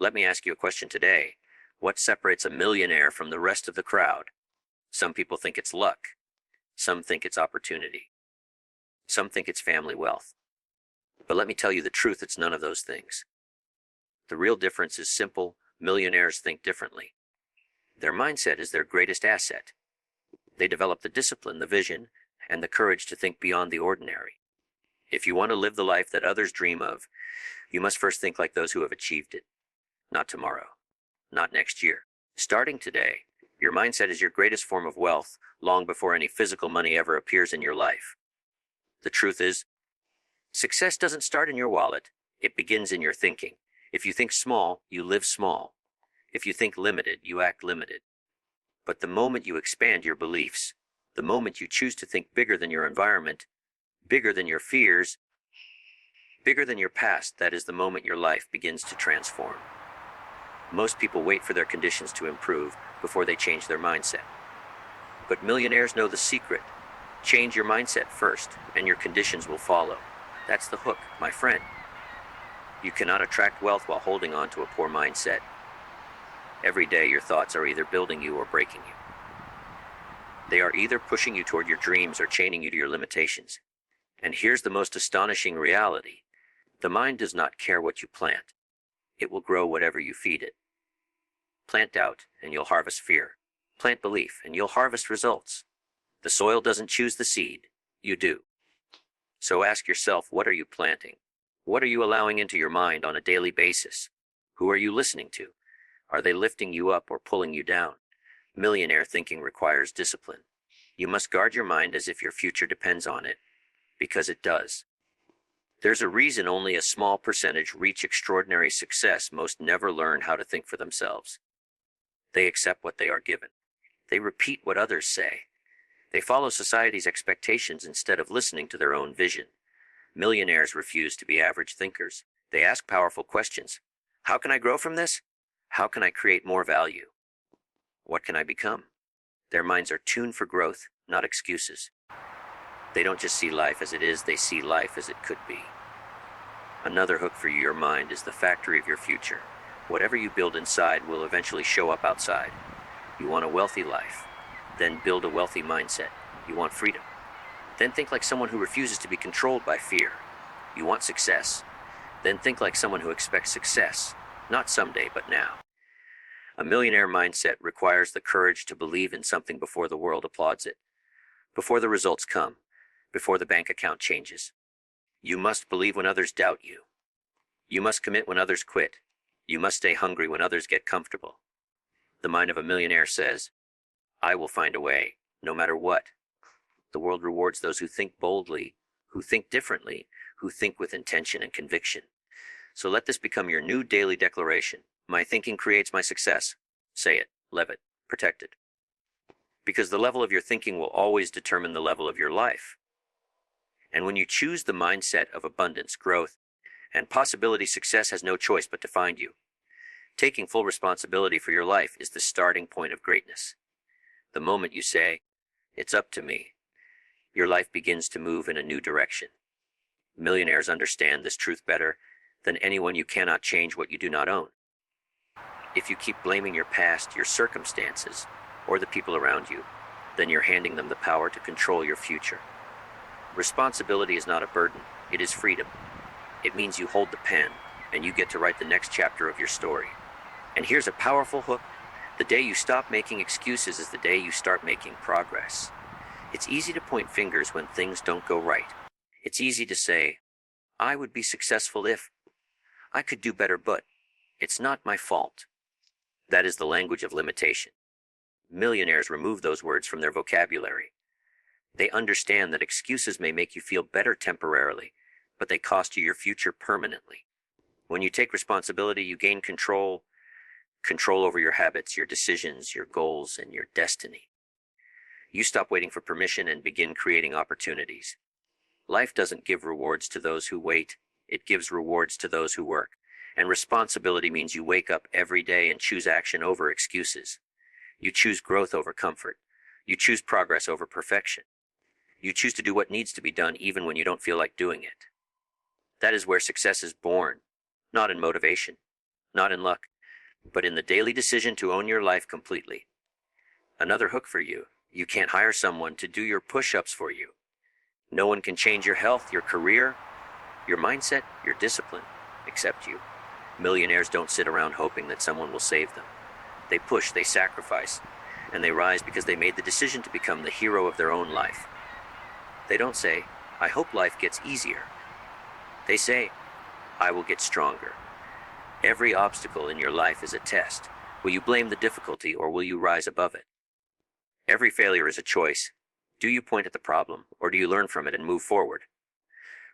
Let me ask you a question today. What separates a millionaire from the rest of the crowd? Some people think it's luck. Some think it's opportunity. Some think it's family wealth. But let me tell you the truth, it's none of those things. The real difference is simple. Millionaires think differently. Their mindset is their greatest asset. They develop the discipline, the vision, and the courage to think beyond the ordinary. If you want to live the life that others dream of, you must first think like those who have achieved it. Not tomorrow. Not next year. Starting today, your mindset is your greatest form of wealth long before any physical money ever appears in your life. The truth is, success doesn't start in your wallet. It begins in your thinking. If you think small, you live small. If you think limited, you act limited. But the moment you expand your beliefs, the moment you choose to think bigger than your environment, bigger than your fears, bigger than your past, that is the moment your life begins to transform. Most people wait for their conditions to improve before they change their mindset. But millionaires know the secret. Change your mindset first, and your conditions will follow. That's the hook, my friend. You cannot attract wealth while holding on to a poor mindset. Every day your thoughts are either building you or breaking you. They are either pushing you toward your dreams or chaining you to your limitations. And here's the most astonishing reality. The mind does not care what you plant. It will grow whatever you feed it. Plant doubt, and you'll harvest fear. Plant belief, and you'll harvest results. The soil doesn't choose the seed. You do. So ask yourself, what are you planting? What are you allowing into your mind on a daily basis? Who are you listening to? Are they lifting you up or pulling you down? Millionaire thinking requires discipline. You must guard your mind as if your future depends on it, because it does. There's a reason only a small percentage reach extraordinary success. Most never learn how to think for themselves. They accept what they are given. They repeat what others say. They follow society's expectations instead of listening to their own vision. Millionaires refuse to be average thinkers. They ask powerful questions. How can I grow from this? How can I create more value? What can I become? Their minds are tuned for growth, not excuses. They don't just see life as it is, they see life as it could be. Another hook for your mind is the factory of your future. Whatever you build inside will eventually show up outside. You want a wealthy life, then build a wealthy mindset. You want freedom, then think like someone who refuses to be controlled by fear. You want success, then think like someone who expects success, not someday, but now. A millionaire mindset requires the courage to believe in something before the world applauds it, before the results come, before the bank account changes. You must believe when others doubt you. You must commit when others quit. You must stay hungry when others get comfortable. The mind of a millionaire says, I will find a way, no matter what. The world rewards those who think boldly, who think differently, who think with intention and conviction. So let this become your new daily declaration. My thinking creates my success. Say it, live it, protect it. Because the level of your thinking will always determine the level of your life. And when you choose the mindset of abundance, growth, and possibility, success has no choice but to find you. Taking full responsibility for your life is the starting point of greatness. The moment you say, it's up to me, your life begins to move in a new direction. Millionaires understand this truth better than anyone. You cannot change what you do not own. If you keep blaming your past, your circumstances, or the people around you, then you're handing them the power to control your future. Responsibility is not a burden, it is freedom. It means you hold the pen, and you get to write the next chapter of your story. And here's a powerful hook. The day you stop making excuses is the day you start making progress. It's easy to point fingers when things don't go right. It's easy to say, I would be successful if, I could do better, but it's not my fault. That is the language of limitation. Millionaires remove those words from their vocabulary. They understand that excuses may make you feel better temporarily, but they cost you your future permanently. When you take responsibility, you gain control over your habits, your decisions, your goals, and your destiny. You stop waiting for permission and begin creating opportunities. Life doesn't give rewards to those who wait. It gives rewards to those who work. And responsibility means you wake up every day and choose action over excuses. You choose growth over comfort. You choose progress over perfection. You choose to do what needs to be done even when you don't feel like doing it. That is where success is born, not in motivation, not in luck, but in the daily decision to own your life completely. Another hook for you: you can't hire someone to do your push-ups for you. No one can change your health, your career, your mindset, your discipline, except you. Millionaires don't sit around hoping that someone will save them. They push, they sacrifice, and they rise because they made the decision to become the hero of their own life. They don't say, "I hope life gets easier." They say, "I will get stronger." Every obstacle in your life is a test. Will you blame the difficulty, or will you rise above it? Every failure is a choice. Do you point at the problem, or do you learn from it and move forward?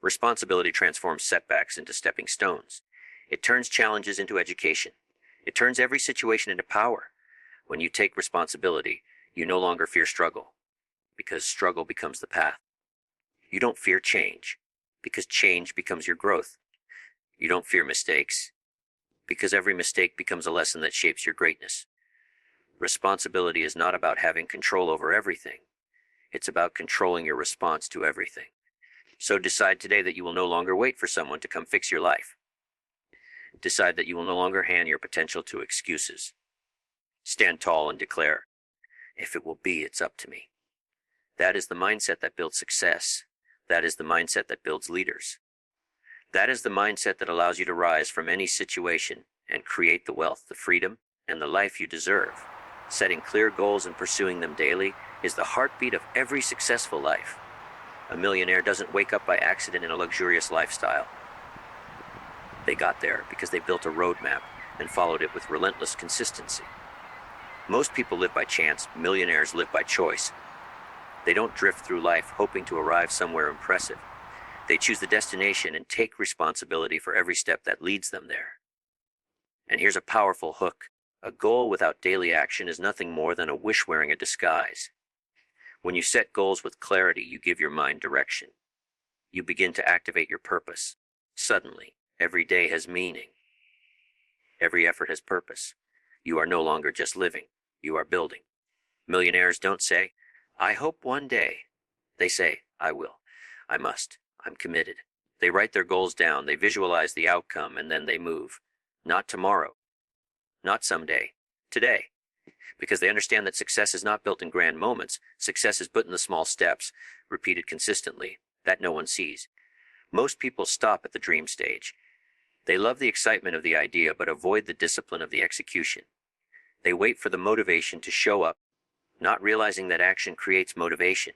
Responsibility transforms setbacks into stepping stones. It turns challenges into education. It turns every situation into power. When you take responsibility, you no longer fear struggle, because struggle becomes the path. You don't fear change, because change becomes your growth. You don't fear mistakes, because every mistake becomes a lesson that shapes your greatness. Responsibility is not about having control over everything. It's about controlling your response to everything. So decide today that you will no longer wait for someone to come fix your life. Decide that you will no longer hand your potential to excuses. Stand tall and declare, "If it will be, it's up to me." That is the mindset that builds success. That is the mindset that builds leaders. That is the mindset that allows you to rise from any situation and create the wealth, the freedom, and the life you deserve. Setting clear goals and pursuing them daily is the heartbeat of every successful life. A millionaire doesn't wake up by accident in a luxurious lifestyle. They got there because they built a roadmap and followed it with relentless consistency. Most people live by chance. Millionaires live by choice. They don't drift through life hoping to arrive somewhere impressive. They choose the destination and take responsibility for every step that leads them there. And here's a powerful hook. A goal without daily action is nothing more than a wish wearing a disguise. When you set goals with clarity, you give your mind direction. You begin to activate your purpose. Suddenly, every day has meaning. Every effort has purpose. You are no longer just living. You are building. Millionaires don't say, "I hope one day." They say, "I will. I must. I'm committed." They write their goals down, they visualize the outcome, and then they move. Not tomorrow. Not someday. Today. Because they understand that success is not built in grand moments. Success is built in the small steps, repeated consistently, that no one sees. Most people stop at the dream stage. They love the excitement of the idea, but avoid the discipline of the execution. They wait for the motivation to show up, not realizing that action creates motivation.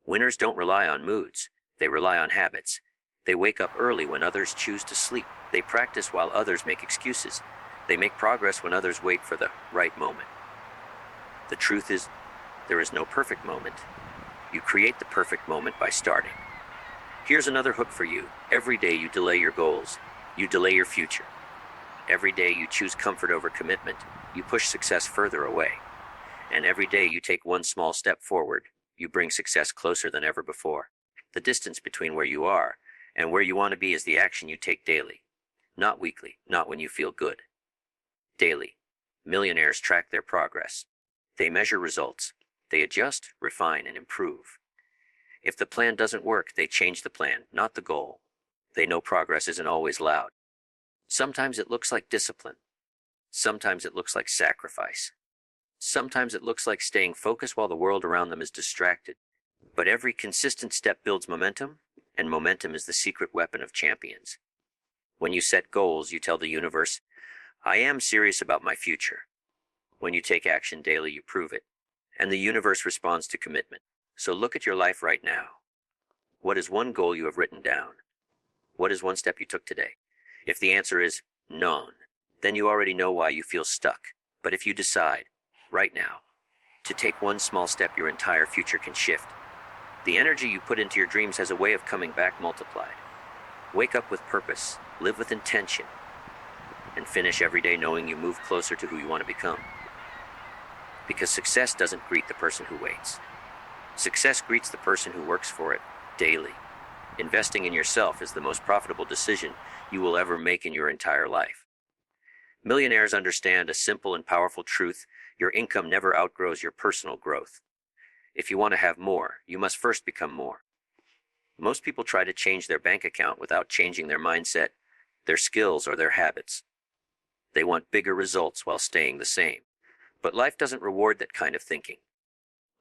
Winners don't rely on moods. They rely on habits. They wake up early when others choose to sleep. They practice while others make excuses. They make progress when others wait for the right moment. The truth is, there is no perfect moment. You create the perfect moment by starting. Here's another hook for you. Every day you delay your goals. You delay your future. Every day you choose comfort over commitment. You push success further away. And every day you take one small step forward. You bring success closer than ever before. The distance between where you are and where you want to be is the action you take daily. Not weekly, not when you feel good. Daily. Millionaires track their progress. They measure results. They adjust, refine, and improve. If the plan doesn't work, they change the plan, not the goal. They know progress isn't always loud. Sometimes it looks like discipline. Sometimes it looks like sacrifice. Sometimes it looks like staying focused while the world around them is distracted. But every consistent step builds momentum, and momentum is the secret weapon of champions. When you set goals, you tell the universe, "I am serious about my future." When you take action daily, you prove it, and the universe responds to commitment. So look at your life right now. What is one goal you have written down? What is one step you took today? If the answer is none, then you already know why you feel stuck. But if you decide, right now, to take one small step, your entire future can shift. The energy you put into your dreams has a way of coming back multiplied. Wake up with purpose, live with intention, and finish every day knowing you move closer to who you want to become. Because success doesn't greet the person who waits. Success greets the person who works for it daily. Investing in yourself is the most profitable decision you will ever make in your entire life. Millionaires understand a simple and powerful truth: your income never outgrows your personal growth. If you want to have more, you must first become more. Most people try to change their bank account without changing their mindset, their skills, or their habits. They want bigger results while staying the same. But life doesn't reward that kind of thinking.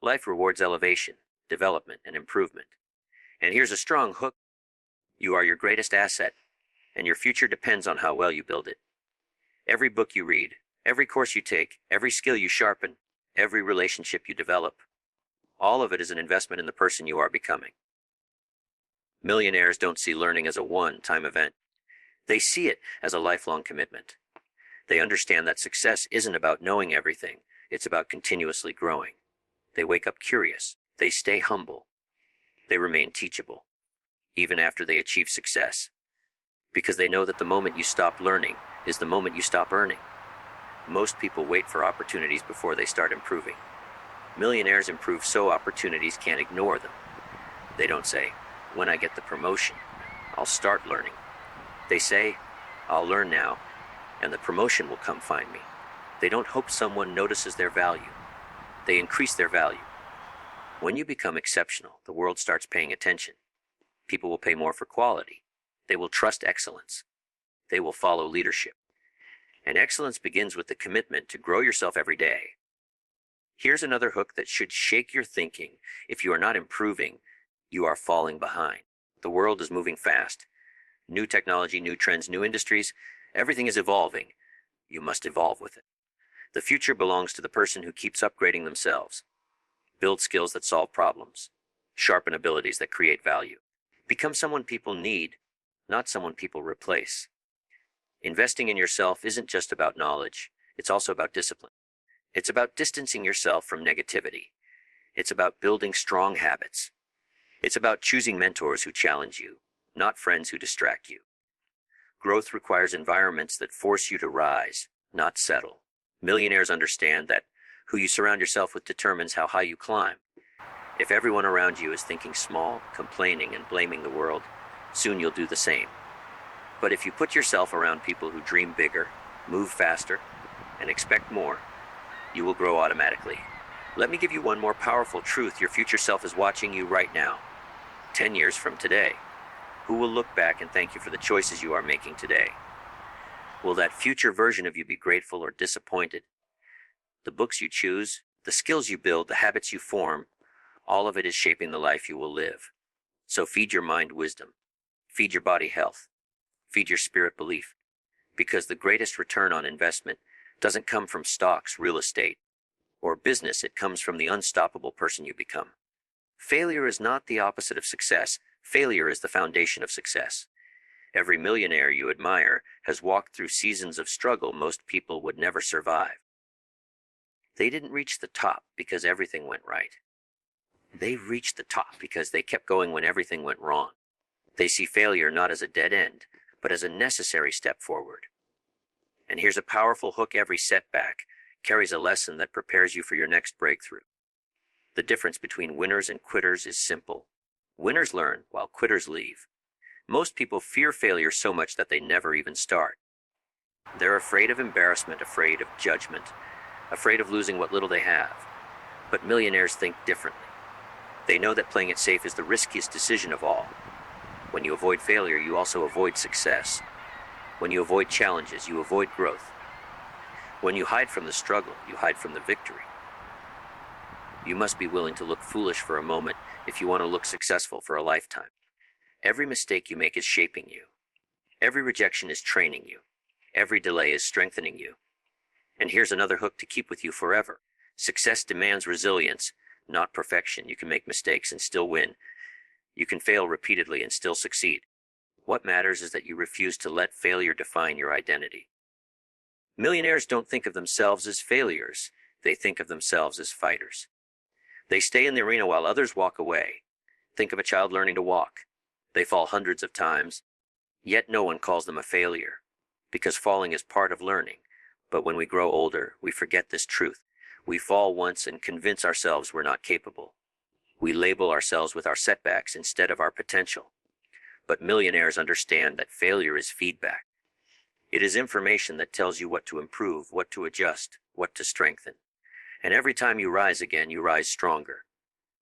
Life rewards elevation, development, and improvement. And here's a strong hook. You are your greatest asset, and your future depends on how well you build it. Every book you read, every course you take, every skill you sharpen, every relationship you develop, all of it is an investment in the person you are becoming. Millionaires don't see learning as a one-time event. They see it as a lifelong commitment. They understand that success isn't about knowing everything, it's about continuously growing. They wake up curious, they stay humble, they remain teachable, even after they achieve success, because they know that the moment you stop learning is the moment you stop earning. Most people wait for opportunities before they start improving. Millionaires improve so opportunities can't ignore them. They don't say, when I get the promotion, I'll start learning. They say, I'll learn now, and the promotion will come find me. They don't hope someone notices their value. They increase their value. When you become exceptional, the world starts paying attention. People will pay more for quality. They will trust excellence. They will follow leadership. And excellence begins with the commitment to grow yourself every day. Here's another hook that should shake your thinking. If you are not improving, you are falling behind. The world is moving fast. New technology, new trends, new industries, everything is evolving. You must evolve with it. The future belongs to the person who keeps upgrading themselves. Build skills that solve problems. Sharpen abilities that create value. Become someone people need, not someone people replace. Investing in yourself isn't just about knowledge, it's also about discipline. It's about distancing yourself from negativity. It's about building strong habits. It's about choosing mentors who challenge you, not friends who distract you. Growth requires environments that force you to rise, not settle. Millionaires understand that who you surround yourself with determines how high you climb. If everyone around you is thinking small, complaining, and blaming the world, soon you'll do the same. But if you put yourself around people who dream bigger, move faster, and expect more, you will grow automatically. Let me give you one more powerful truth. Your future self is watching you right now. 10 years from today, who will look back and thank you for the choices you are making today? Will that future version of you be grateful or disappointed? The books you choose, the skills you build, the habits you form, all of it is shaping the life you will live. So feed your mind wisdom, feed your body health, feed your spirit belief, because the greatest return on investment doesn't come from stocks, real estate, or business. It comes from the unstoppable person you become. Failure is not the opposite of success. Failure is the foundation of success. Every millionaire you admire has walked through seasons of struggle most people would never survive. They didn't reach the top because everything went right. They reached the top because they kept going when everything went wrong. They see failure not as a dead end, but as a necessary step forward. And here's a powerful hook. Every setback carries a lesson that prepares you for your next breakthrough. The difference between winners and quitters is simple. Winners learn while quitters leave. Most people fear failure so much that they never even start. They're afraid of embarrassment, afraid of judgment, afraid of losing what little they have. But millionaires think differently. They know that playing it safe is the riskiest decision of all. When you avoid failure, you also avoid success. When you avoid challenges, you avoid growth. When you hide from the struggle, you hide from the victory. You must be willing to look foolish for a moment if you want to look successful for a lifetime. Every mistake you make is shaping you. Every rejection is training you. Every delay is strengthening you. And here's another hook to keep with you forever. Success demands resilience, not perfection. You can make mistakes and still win. You can fail repeatedly and still succeed. What matters is that you refuse to let failure define your identity. Millionaires don't think of themselves as failures. They think of themselves as fighters. They stay in the arena while others walk away. Think of a child learning to walk. They fall hundreds of times, yet no one calls them a failure, because falling is part of learning. But when we grow older, we forget this truth. We fall once and convince ourselves we're not capable. We label ourselves with our setbacks instead of our potential. But millionaires understand that failure is feedback. It is information that tells you what to improve, what to adjust, what to strengthen. And every time you rise again, you rise stronger.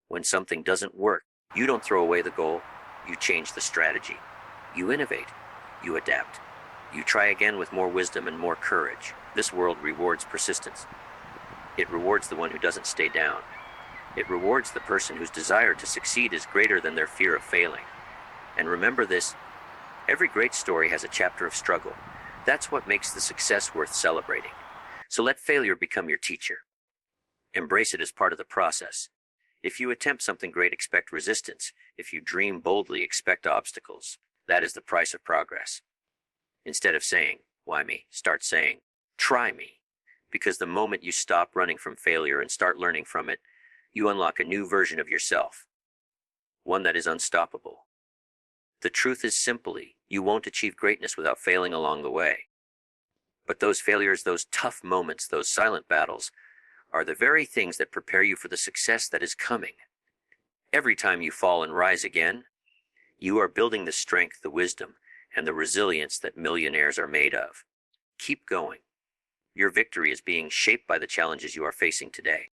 When something doesn't work, you don't throw away the goal, you change the strategy. You innovate, you adapt. You try again with more wisdom and more courage. This world rewards persistence. It rewards the one who doesn't stay down. It rewards the person whose desire to succeed is greater than their fear of failing. And remember this, every great story has a chapter of struggle. That's what makes the success worth celebrating. So let failure become your teacher. Embrace it as part of the process. If you attempt something great, expect resistance. If you dream boldly, expect obstacles. That is the price of progress. Instead of saying, "Why me?" start saying, "Try me." Because the moment you stop running from failure and start learning from it, you unlock a new version of yourself. One that is unstoppable. The truth is simply, you won't achieve greatness without failing along the way. But those failures, those tough moments, those silent battles, are the very things that prepare you for the success that is coming. Every time you fall and rise again, you are building the strength, the wisdom, and the resilience that millionaires are made of. Keep going. Your victory is being shaped by the challenges you are facing today.